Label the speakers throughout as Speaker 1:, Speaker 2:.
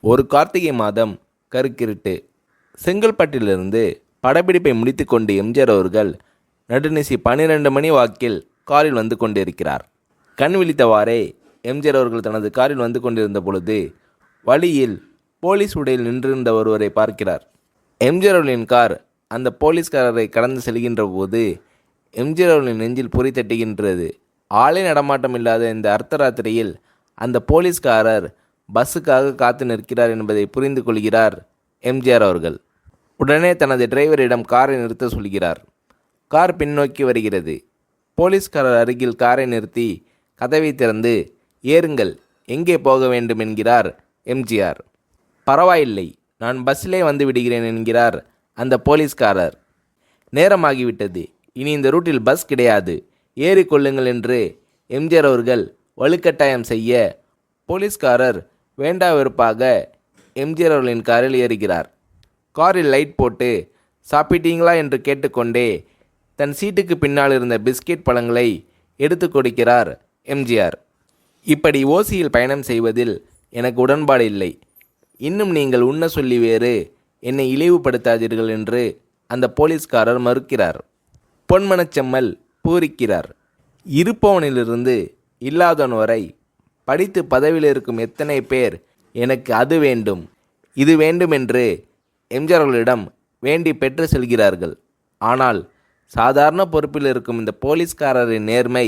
Speaker 1: ஒரு கார்த்திகை மாதம் கருக்கிருட்டு. செங்கல்பட்டிலிருந்து படப்பிடிப்பை முடித்து கொண்டு எம்ஜிஆர் அவர்கள் நடுநிசி 12 மணி வாக்கில் காரில் வந்து கொண்டிருக்கிறார். கண் விழித்தவாறே எம்ஜிஆர் அவர்கள் தனது காரில் வந்து கொண்டிருந்த பொழுது வழியில் போலீஸ் உடையில் நின்றிருந்த ஒருவரை பார்க்கிறார். எம்ஜிஆர் அவர்களின் கார் அந்த போலீஸ்காரரை கடந்து செல்கின்ற போது எம்ஜிஆர் அவர்களின் நெஞ்சில் பொறி தட்டுகின்றது. ஆளே நடமாட்டம் இல்லாத இந்த அர்த்தராத்திரியில் அந்த போலீஸ்காரர் பஸ்ஸுக்காக காத்து நிற்கிறார் என்பதை புரிந்து கொள்கிறார் எம்ஜிஆர் அவர்கள். உடனே தனது டிரைவரிடம் காரை நிறுத்த சொல்கிறார். கார் பின்னோக்கி வருகிறது. போலீஸ்காரர் அருகில் காரை நிறுத்தி கதவை திறந்து, ஏறுங்கள், எங்கே போக வேண்டும் என்கிறார் எம்ஜிஆர். பரவாயில்லை, நான் பஸ்ஸிலே வந்து விடுகிறேன் என்கிறார் அந்த போலீஸ்காரர். நேரமாகிவிட்டது, இனி இந்த ரூட்டில் பஸ் கிடையாது, ஏறிக்கொள்ளுங்கள் என்று எம்ஜிஆர் அவர்கள் வலுக்கட்டாயம் செய்ய போலீஸ்காரர் வேண்டா வெறுப்பாக எம்ஜிஆர் அவர்களின் காரில் ஏறுகிறார். காரில் லைட் போட்டு சாப்பிட்டீங்களா என்று கேட்டுக்கொண்டே தன் சீட்டுக்கு பின்னால் இருந்த பிஸ்கெட் பழங்களை எடுத்து கொடுக்கிறார் எம்ஜிஆர். இப்படி ஓசியில் பயணம் செய்வதில் எனக்கு உடன்பாடு இல்லை. இன்னும் நீங்கள் உண்ண சொல்லி வேறு என்னை இழிவுபடுத்தாதீர்கள் என்று அந்த போலீஸ்காரர் மறுக்கிறார். பொன்மனச்செம்மல் பூரிக்கிறார். இருப்பவனிலிருந்து இல்லாதவன் வரை படித்து பதவியில் இருக்கும் எத்தனை பேர் எனக்கு அது வேண்டும் இது வேண்டும் என்று எம்ஜிஆர் அவர்களிடம் வேண்டி பெற்று செல்கிறார்கள். ஆனால் சாதாரண பொறுப்பில் இருக்கும் இந்த போலீஸ்காரரின் நேர்மை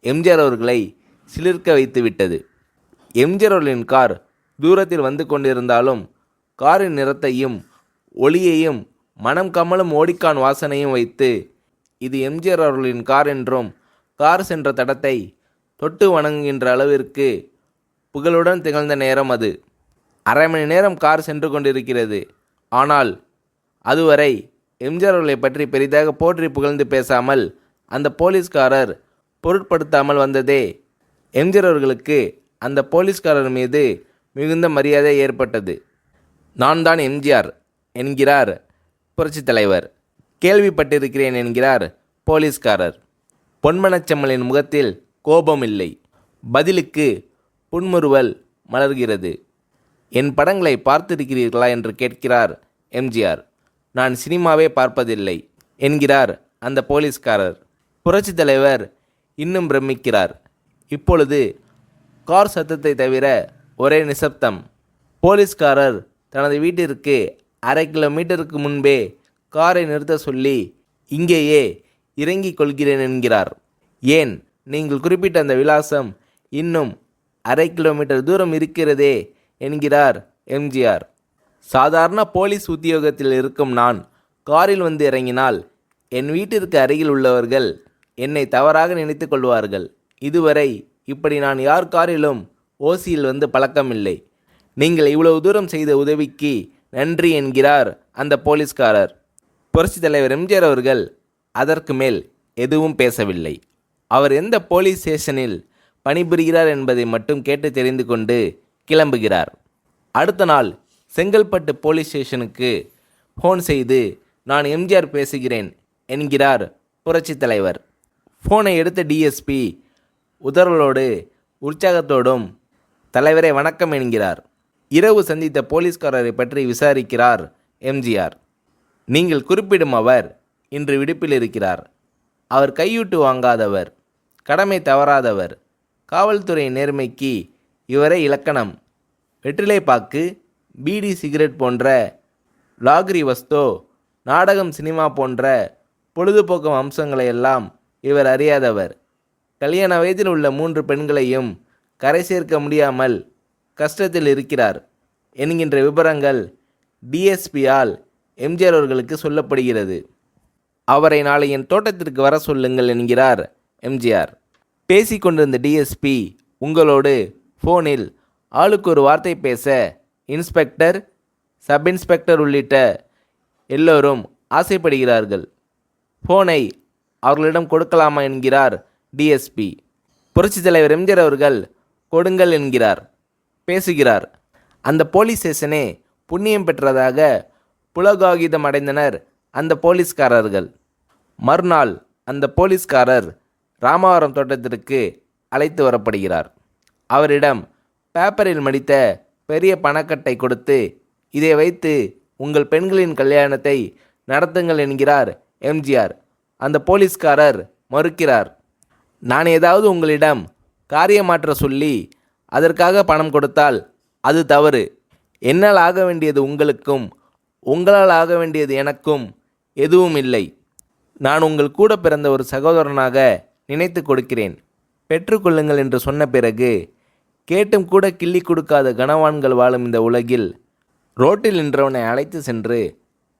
Speaker 1: எம்ஜிஆர் அவர்களை சிலிர்க்க வைத்து விட்டது. எம்ஜிஆர் அவர்களின் கார் தூரத்தில் வந்து கொண்டிருந்தாலும் காரின் நிறத்தையும் ஒளியையும் மனம் கமலும் ஓடிக்கான் வாசனையும் வைத்து இது எம்ஜிஆர் அவர்களின் கார் என்றும் கார் சென்ற தடத்தை தொட்டு வணங்குகின்ற அளவிற்கு புகழுடன் திகழ்ந்த நேரம் அது. அரை மணி நேரம் கார் சென்று கொண்டிருக்கிறது. ஆனால் அதுவரை எம்ஜிஆர் அவர்களை பற்றி பெரிதாக போற்றி புகழ்ந்து பேசாமல் அந்த போலீஸ்காரர் பொருட்படுத்தாமல் வந்ததே எம்ஜிஆர் அவர்களுக்கு அந்த போலீஸ்காரர் மீது மிகுந்த மரியாதை ஏற்பட்டது. நான் தான் எம்ஜிஆர் என்கிறார் புரட்சித் தலைவர். கேள்விப்பட்டிருக்கிறேன் என்கிறார் போலீஸ்காரர். பொன்மனச்செம்மலின் முகத்தில் கோபம் இல்லை. பதிலுக்கு புன்முறுவல் மலர்கிறது. என் படங்களை பார்த்திருக்கிறீர்களா என்று கேட்கிறார் எம்ஜிஆர். நான் சினிமாவே பார்ப்பதில்லை என்கிறார் அந்த போலீஸ்காரர். புரட்சித் தலைவர் இன்னும் பிரமிக்கிறார். இப்பொழுது கார் சத்தத்தை தவிர ஒரே நிசப்தம். போலீஸ்காரர் தனது வீட்டிற்கு 1/2 கிலோமீட்டருக்கு முன்பே காரை நிறுத்த சொல்லி இங்கேயே இறங்கிக் கொள்கிறேன் என்கிறார். ஏன், நீங்கள் குறிப்பிட்ட அந்த விலாசம் இன்னும் 1/2 கிலோமீட்டர் தூரம் இருக்கிறதே என்கிறார் எம்ஜிஆர். சாதாரண போலீஸ் உத்தியோகத்தில் இருக்கும் நான் காரில் வந்து இறங்கினால் என் வீட்டிற்கு அருகில் உள்ளவர்கள் என்னை தவறாக நினைத்து கொள்வார்கள். இதுவரை இப்படி நான் யார் காரிலும் ஓசியில் வந்து பழக்கமில்லை. நீங்கள் இவ்வளவு தூரம் செய்த உதவிக்கு நன்றி என்கிறார் அந்த போலீஸ்காரர். புரட்சித் தலைவர் எம்ஜிஆர் அவர்கள் அதற்கு மேல் எதுவும் பேசவில்லை. அவர் எந்த போலீஸ் ஸ்டேஷனில் பணிபுரிகிறார் என்பதை மட்டும் கேட்டு தெரிந்து கொண்டு கிளம்புகிறார். அடுத்த நாள் செங்கல்பட்டு போலீஸ் ஸ்டேஷனுக்கு ஃபோன் செய்து, நான் எம்ஜிஆர் பேசுகிறேன் என்கிறார் புரட்சித் தலைவர். ஃபோனை எடுத்த டிஎஸ்பி உதறலோடு உற்சாகத்தோடும் தலைவரை வணக்கம் என்கிறார். இரவு சந்தித்த போலீஸ்காரரை பற்றி விசாரிக்கிறார் எம்ஜிஆர். நீங்கள் குறிப்பிடும் அவர் இன்று விடுப்பில் இருக்கிறார். அவர் கையூட்டு வாங்காதவர், கடமை தவறாதவர், காவல்துறை நேர்மைக்கு இவரே இலக்கணம். வெற்றிலை பாக்கு, பீடி, சிகரெட் போன்ற லாகிரி வஸ்தோ, நாடகம், சினிமா போன்ற பொழுதுபோக்கு அம்சங்களையெல்லாம் இவர் அறியாதவர். கல்யாண வயதில் உள்ள 3 பெண்களையும் கரை சேர்க்க முடியாமல் கஷ்டத்தில் இருக்கிறார் என்கின்ற விபரங்கள் டிஎஸ்பியால் எம்ஜிஆர் அவர்களுக்கு சொல்லப்படுகிறது. அவரை நாளை என் தோட்டத்திற்கு வர சொல்லுங்கள் என்கிறார் எம்ஜிஆர். பேசிக்கொண்டிருந்த டிஎஸ்பி உங்களோடு ஃபோனில் ஆளுக்கு ஒரு வார்த்தை பேச இன்ஸ்பெக்டர், சப் இன்ஸ்பெக்டர் உள்ளிட்ட எல்லோரும் ஆசைப்படுகிறார்கள். ஃபோனை அவர்களிடம் கொடுக்கலாமா என்கிறார் டிஎஸ்பி. புரட்சித் தலைவர் எம்ஜிஆர் அவர்கள் கொடுங்கள் என்கிறார். பேசுகிறார். அந்த போலீஸ் ஸ்டேஷனே புண்ணியம் பெற்றதாக புலகாகிதம் அடைந்தனர் அந்த போலீஸ்காரர்கள். மறுநாள் அந்த போலீஸ்காரர் ராமவரம் தோட்டத்திற்கு அழைத்து வரப்படுகிறார். அவரிடம் பேப்பரில் மடித்த பெரிய பணக்கட்டை கொடுத்து, இதை வைத்து உங்கள் பெண்களின் கல்யாணத்தை நடத்துங்கள் என்கிறார் எம்ஜிஆர். அந்த போலீஸ்காரர் மறுக்கிறார். நான் ஏதாவது உங்களிடம் காரியமாற்ற சொல்லி அதற்காக பணம் கொடுத்தால் அது தவறு. என்னால் ஆக வேண்டியது உங்களுக்கும், உங்களால் ஆக வேண்டியது எனக்கும் எதுவும் இல்லை. நான் உங்கள் கூட பிறந்த ஒரு சகோதரனாக நினைத்து கொடுக்கிறேன். பெற்றுக்கொள்ளுங்கள் என்று சொன்ன பிறகு கேட்டும் கூட கிள்ளி கொடுக்காத கனவான்கள் வாழும் இந்த உலகில் ரோட்டில் நின்றவனை அழைத்து சென்று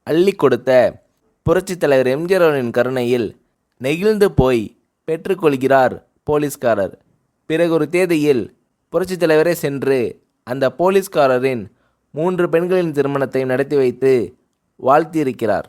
Speaker 1: அள்ளி கொடுத்த புரட்சித் தலைவர் எம்ஜிஆர் அவர்களின் கருணையில் நெகிழ்ந்து போய் பெற்றுக்கொள்கிறார் போலீஸ்காரர். பிறகு ஒரு தேதியில் புரட்சித் தலைவரே சென்று அந்த போலீஸ்காரரின் 3 பெண்களின் திருமணத்தை நடத்தி வைத்து வாழ்த்தியிருக்கிறார்.